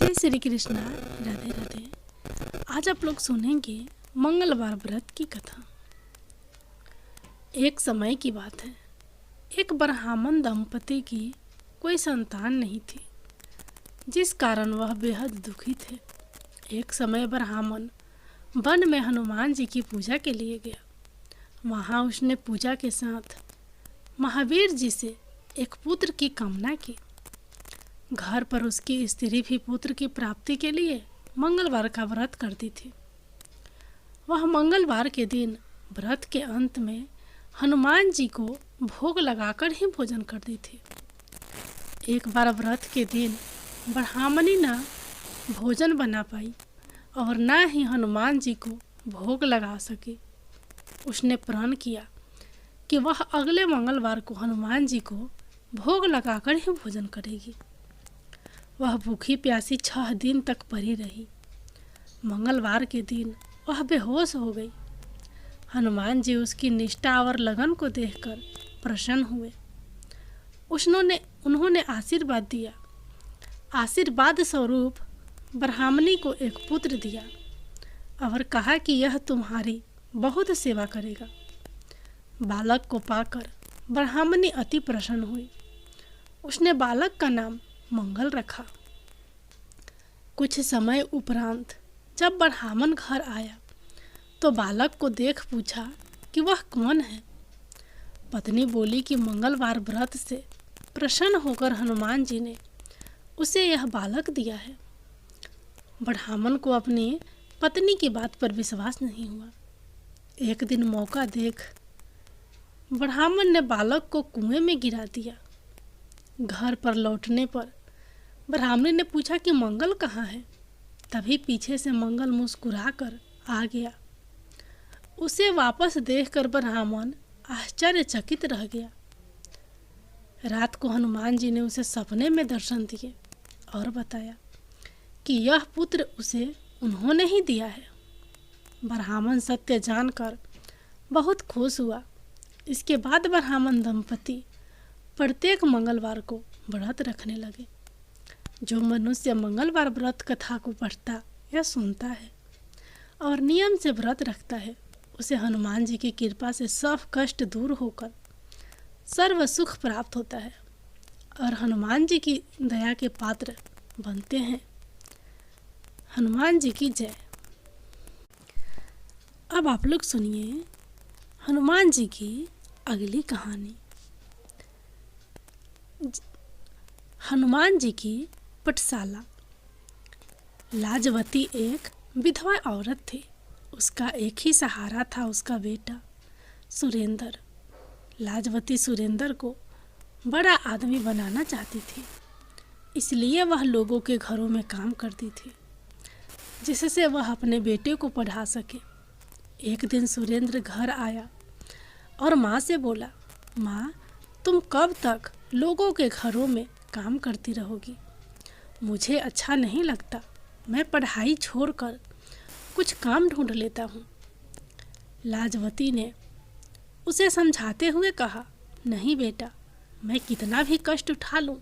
जय श्री कृष्णा। राधे राधे। आज आप लोग सुनेंगे मंगलवार व्रत की कथा। एक समय की बात है, एक ब्राह्मण दंपति की कोई संतान नहीं थी, जिस कारण वह बेहद दुखी थे। एक समय ब्राह्मण वन में हनुमान जी की पूजा के लिए गया। वहाँ उसने पूजा के साथ महावीर जी से एक पुत्र की कामना की। घर पर उसकी स्त्री भी पुत्र की प्राप्ति के लिए मंगलवार का व्रत करती थी। वह मंगलवार के दिन व्रत के अंत में हनुमान जी को भोग लगाकर ही भोजन करती थी। एक बार व्रत के दिन ब्राह्मणी न भोजन बना पाई और न ही हनुमान जी को भोग लगा सकी। उसने प्रण किया कि वह अगले मंगलवार को हनुमान जी को भोग लगाकर ही भोजन करेगी। वह भूखी प्यासी 6 दिन तक पड़ी रही। मंगलवार के दिन वह बेहोश हो गई। हनुमान जी उसकी निष्ठा और लगन को देखकर प्रसन्न हुए। उन्होंने आशीर्वाद दिया। आशीर्वाद स्वरूप ब्राह्मणी को एक पुत्र दिया और कहा कि यह तुम्हारी बहुत सेवा करेगा। बालक को पाकर ब्राह्मणी अति प्रसन्न हुई। उसने बालक का नाम मंगल रखा। कुछ समय उपरांत जब ब्राह्मण घर आया तो बालक को देख पूछा कि वह कौन है। पत्नी बोली कि मंगलवार व्रत से प्रसन्न होकर हनुमान जी ने उसे यह बालक दिया है। ब्राह्मण को अपनी पत्नी की बात पर विश्वास नहीं हुआ। एक दिन मौका देख ब्राह्मण ने बालक को कुएं में गिरा दिया। घर पर लौटने पर ब्राह्मणी ने पूछा कि मंगल कहाँ है। तभी पीछे से मंगल मुस्कुराकर आ गया। उसे वापस देखकर ब्राह्मण आश्चर्यचकित रह गया। रात को हनुमान जी ने उसे सपने में दर्शन दिए और बताया कि यह पुत्र उसे उन्होंने ही दिया है। ब्राह्मण सत्य जानकर बहुत खुश हुआ। इसके बाद ब्राह्मण दंपति प्रत्येक मंगलवार को व्रत रखने लगे। जो मनुष्य मंगलवार व्रत कथा को पढ़ता या सुनता है और नियम से व्रत रखता है, उसे हनुमान जी की कृपा से सब कष्ट दूर होकर सर्व सुख प्राप्त होता है और हनुमान जी की दया के पात्र बनते हैं। हनुमान जी की जय। अब आप लोग सुनिए हनुमान जी की अगली कहानी। हनुमान जी की पाठशाला। लाजवती एक विधवा औरत थी। उसका एक ही सहारा था, उसका बेटा सुरेंद्र। लाजवती सुरेंद्र को बड़ा आदमी बनाना चाहती थी, इसलिए वह लोगों के घरों में काम करती थी, जिससे वह अपने बेटे को पढ़ा सके। एक दिन सुरेंद्र घर आया और माँ से बोला, माँ, तुम कब तक लोगों के घरों में काम करती रहोगी? मुझे अच्छा नहीं लगता। मैं पढ़ाई छोड़कर कुछ काम ढूंढ लेता हूँ। लाजवती ने उसे समझाते हुए कहा, नहीं बेटा, मैं कितना भी कष्ट उठा लूँ,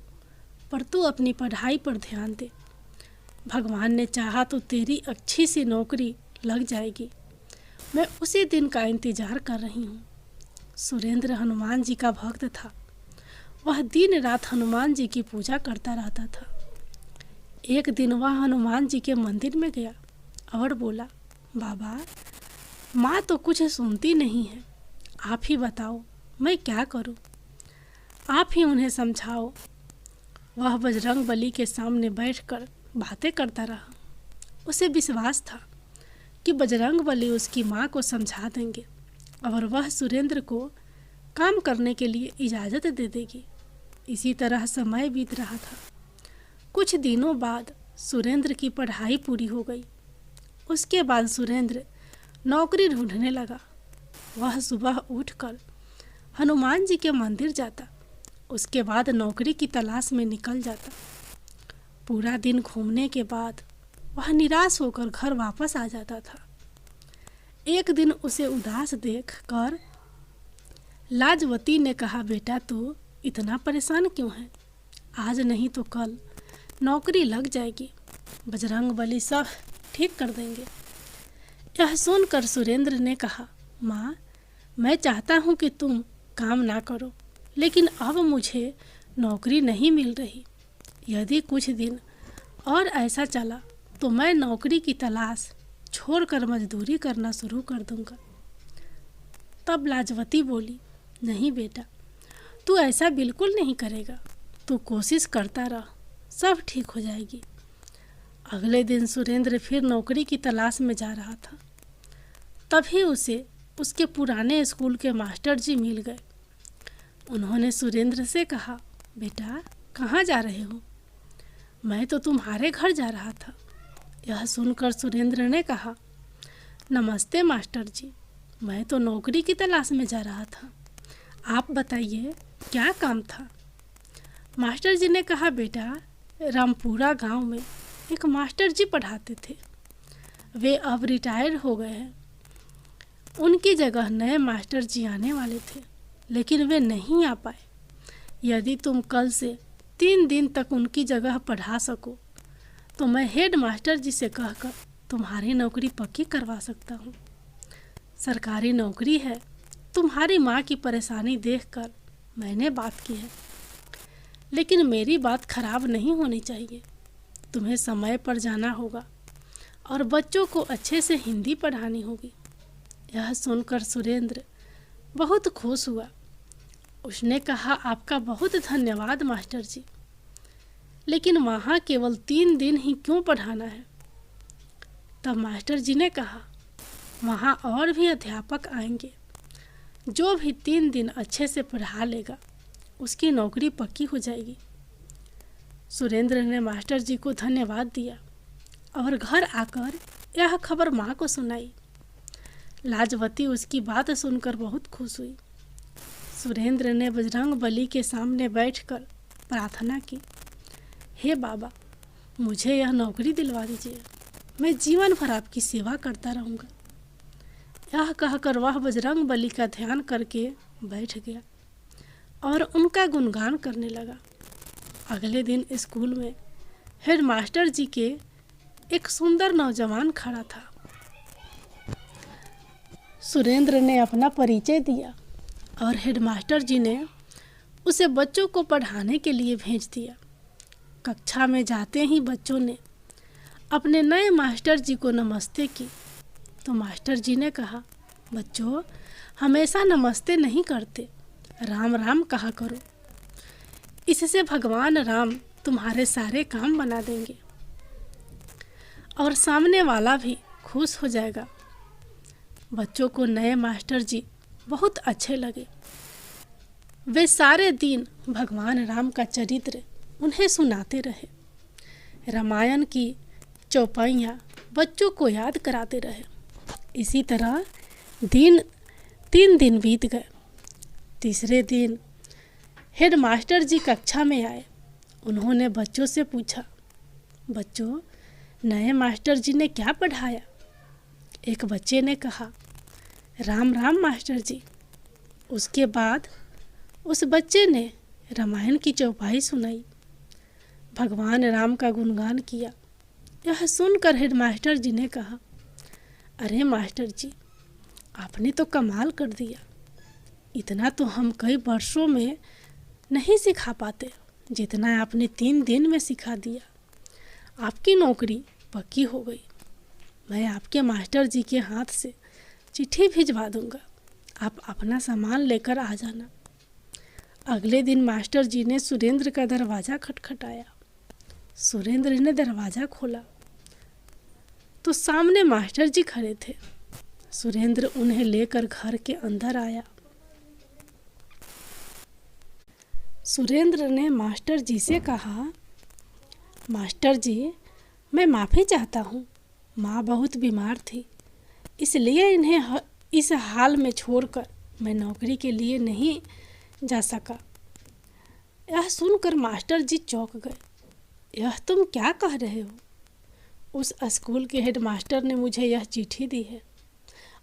पर तू अपनी पढ़ाई पर ध्यान दे। भगवान ने चाहा तो तेरी अच्छी सी नौकरी लग जाएगी। मैं उसी दिन का इंतजार कर रही हूँ। सुरेंद्र हनुमान जी का भक्त था। वह दिन रात हनुमान जी की पूजा करता रहता था। एक दिन वह हनुमान जी के मंदिर में गया और बोला, बाबा, माँ तो कुछ सुनती नहीं है। आप ही बताओ मैं क्या करूँ? आप ही उन्हें समझाओ। वह बजरंगबली के सामने बैठकर बातें करता रहा। उसे विश्वास था कि बजरंगबली उसकी माँ को समझा देंगे और वह सुरेंद्र को काम करने के लिए इजाज़त दे देगी। इसी तरह समय बीत रहा था। कुछ दिनों बाद सुरेंद्र की पढ़ाई पूरी हो गई। उसके बाद सुरेंद्र नौकरी ढूंढने लगा। वह सुबह उठकर हनुमान जी के मंदिर जाता, उसके बाद नौकरी की तलाश में निकल जाता। पूरा दिन घूमने के बाद वह निराश होकर घर वापस आ जाता था। एक दिन उसे उदास देखकर लाजवती ने कहा, बेटा, तू इतना परेशान क्यों है? आज नहीं तो कल नौकरी लग जाएगी। बजरंगबली सब ठीक कर देंगे। यह सुनकर सुरेंद्र ने कहा, माँ, मैं चाहता हूँ कि तुम काम ना करो, लेकिन अब मुझे नौकरी नहीं मिल रही। यदि कुछ दिन और ऐसा चला तो मैं नौकरी की तलाश छोड़कर मजदूरी करना शुरू कर दूंगा। तब लाजवती बोली, नहीं बेटा, तू ऐसा बिल्कुल नहीं करेगा। तू कोशिश करता रह, सब ठीक हो जाएगी। अगले दिन सुरेंद्र फिर नौकरी की तलाश में जा रहा था। तभी उसे उसके पुराने स्कूल के मास्टर जी मिल गए। उन्होंने सुरेंद्र से कहा, बेटा, कहाँ जा रहे हो? मैं तो तुम्हारे घर जा रहा था। यह सुनकर सुरेंद्र ने कहा, नमस्ते मास्टर जी, मैं तो नौकरी की तलाश में जा रहा था। आप बताइए क्या काम था? मास्टर जी ने कहा, बेटा, रामपुरा गांव में एक मास्टर जी पढ़ाते थे। वे अब रिटायर हो गए हैं। उनकी जगह नए मास्टर जी आने वाले थे, लेकिन वे नहीं आ पाए। यदि तुम कल से 3 दिन तक उनकी जगह पढ़ा सको तो मैं हेड मास्टर जी से कहकर तुम्हारी नौकरी पक्की करवा सकता हूँ। सरकारी नौकरी है। तुम्हारी माँ की परेशानी देखकर मैंने बात की है, लेकिन मेरी बात खराब नहीं होनी चाहिए। तुम्हें समय पर जाना होगा और बच्चों को अच्छे से हिंदी पढ़ानी होगी। यह सुनकर सुरेंद्र बहुत खुश हुआ। उसने कहा, आपका बहुत धन्यवाद मास्टर जी, लेकिन वहाँ केवल 3 दिन ही क्यों पढ़ाना है? तब मास्टर जी ने कहा, वहाँ और भी अध्यापक आएंगे। जो भी 3 दिन अच्छे से पढ़ा लेगा उसकी नौकरी पक्की हो जाएगी। सुरेंद्र ने मास्टर जी को धन्यवाद दिया और घर आकर यह खबर माँ को सुनाई। लाजवती उसकी बात सुनकर बहुत खुश हुई। सुरेंद्र ने बजरंगबली के सामने बैठकर प्रार्थना की, हे बाबा, मुझे यह नौकरी दिलवा दीजिए। मैं जीवन भर आपकी सेवा करता रहूँगा। यह कहकर वह बजरंगबली का ध्यान करके बैठ गया और उनका गुणगान करने लगा। अगले दिन स्कूल में हेड मास्टर जी के एक सुंदर नौजवान खड़ा था। सुरेंद्र ने अपना परिचय दिया और हेडमास्टर जी ने उसे बच्चों को पढ़ाने के लिए भेज दिया। कक्षा में जाते ही बच्चों ने अपने नए मास्टर जी को नमस्ते की तो मास्टर जी ने कहा, बच्चों, हमेशा नमस्ते नहीं करते, राम राम कहा करो। इससे भगवान राम तुम्हारे सारे काम बना देंगे और सामने वाला भी खुश हो जाएगा। बच्चों को नए मास्टर जी बहुत अच्छे लगे। वे सारे दिन भगवान राम का चरित्र उन्हें सुनाते रहे। रामायण की चौपाइयाँ बच्चों को याद कराते रहे। इसी तरह 3 दिन बीत गए। तीसरे दिन हेड मास्टर जी कक्षा में आए। उन्होंने बच्चों से पूछा, बच्चों, नए मास्टर जी ने क्या पढ़ाया? एक बच्चे ने कहा, राम राम मास्टर जी। उसके बाद उस बच्चे ने रामायण की चौपाई सुनाई, भगवान राम का गुणगान किया। यह सुनकर हेड मास्टर जी ने कहा, अरे मास्टर जी, आपने तो कमाल कर दिया। इतना तो हम कई वर्षों में नहीं सिखा पाते जितना आपने 3 दिन में सिखा दिया। आपकी नौकरी पक्की हो गई। मैं आपके मास्टर जी के हाथ से चिट्ठी भिजवा दूंगा। आप अपना सामान लेकर आ जाना। अगले दिन मास्टर जी ने सुरेंद्र का दरवाज़ा खटखटाया। सुरेंद्र ने दरवाज़ा खोला तो सामने मास्टर जी खड़े थे। सुरेंद्र उन्हें लेकर घर के अंदर आया। सुरेंद्र ने मास्टर जी से कहा, मास्टर जी, मैं माफ़ी चाहता हूँ। माँ बहुत बीमार थी, इसलिए इन्हें इस हाल में छोड़कर मैं नौकरी के लिए नहीं जा सका। यह सुनकर मास्टर जी चौंक गए। यह तुम क्या कह रहे हो? उस स्कूल के हेड मास्टर ने मुझे यह चिट्ठी दी है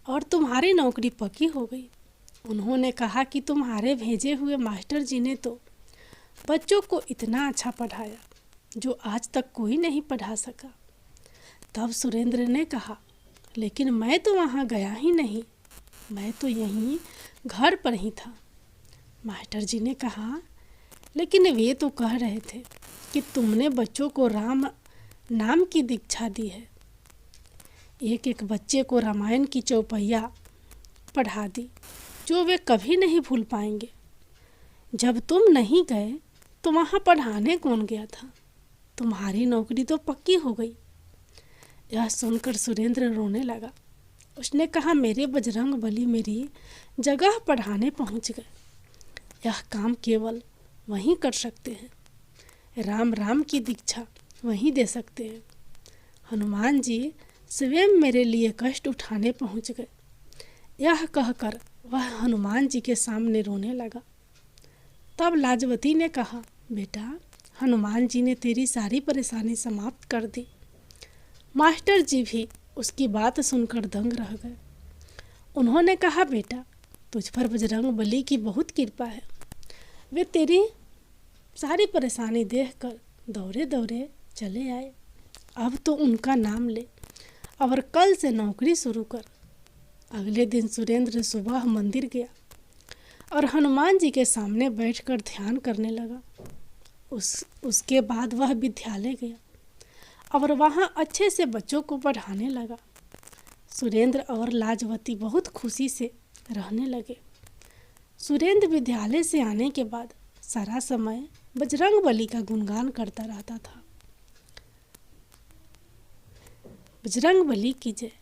और तुम्हारी नौकरी पक्की हो गई। उन्होंने कहा कि तुम्हारे भेजे हुए मास्टर जी ने तो बच्चों को इतना अच्छा पढ़ाया जो आज तक कोई नहीं पढ़ा सका। तब सुरेंद्र ने कहा, लेकिन मैं तो वहाँ गया ही नहीं, मैं तो यहीं घर पर ही था। मास्टर जी ने कहा, लेकिन वे तो कह रहे थे कि तुमने बच्चों को राम नाम की दीक्षा दी है। एक एक बच्चे को रामायण की चौपैया पढ़ा दी जो वे कभी नहीं भूल पाएंगे। जब तुम नहीं गए तो वहाँ पढ़ाने कौन गया था? तुम्हारी नौकरी तो पक्की हो गई। यह सुनकर सुरेंद्र रोने लगा। उसने कहा, मेरे बजरंग बली मेरी जगह पढ़ाने पहुँच गए। यह काम केवल वहीं कर सकते हैं। राम राम की दीक्षा वहीं दे सकते हैं। हनुमान जी स्वयं मेरे लिए कष्ट उठाने पहुँच गए। यह कहकर वह हनुमान जी के सामने रोने लगा। तब लाजवती ने कहा, बेटा, हनुमान जी ने तेरी सारी परेशानी समाप्त कर दी। मास्टर जी भी उसकी बात सुनकर दंग रह गए। उन्होंने कहा, बेटा, तुझ पर बजरंग बली की बहुत कृपा है। वे तेरी सारी परेशानी देखकर दौड़े दौड़े चले आए। अब तो उनका नाम ले और कल से नौकरी शुरू कर। अगले दिन सुरेंद्र सुबह मंदिर गया और हनुमान जी के सामने बैठकर ध्यान करने लगा। उसके बाद वह विद्यालय गया और वहाँ अच्छे से बच्चों को पढ़ाने लगा। सुरेंद्र और लाजवती बहुत खुशी से रहने लगे। सुरेंद्र विद्यालय से आने के बाद सारा समय बजरंग बली का गुणगान करता रहता था। बजरंग बली की जय।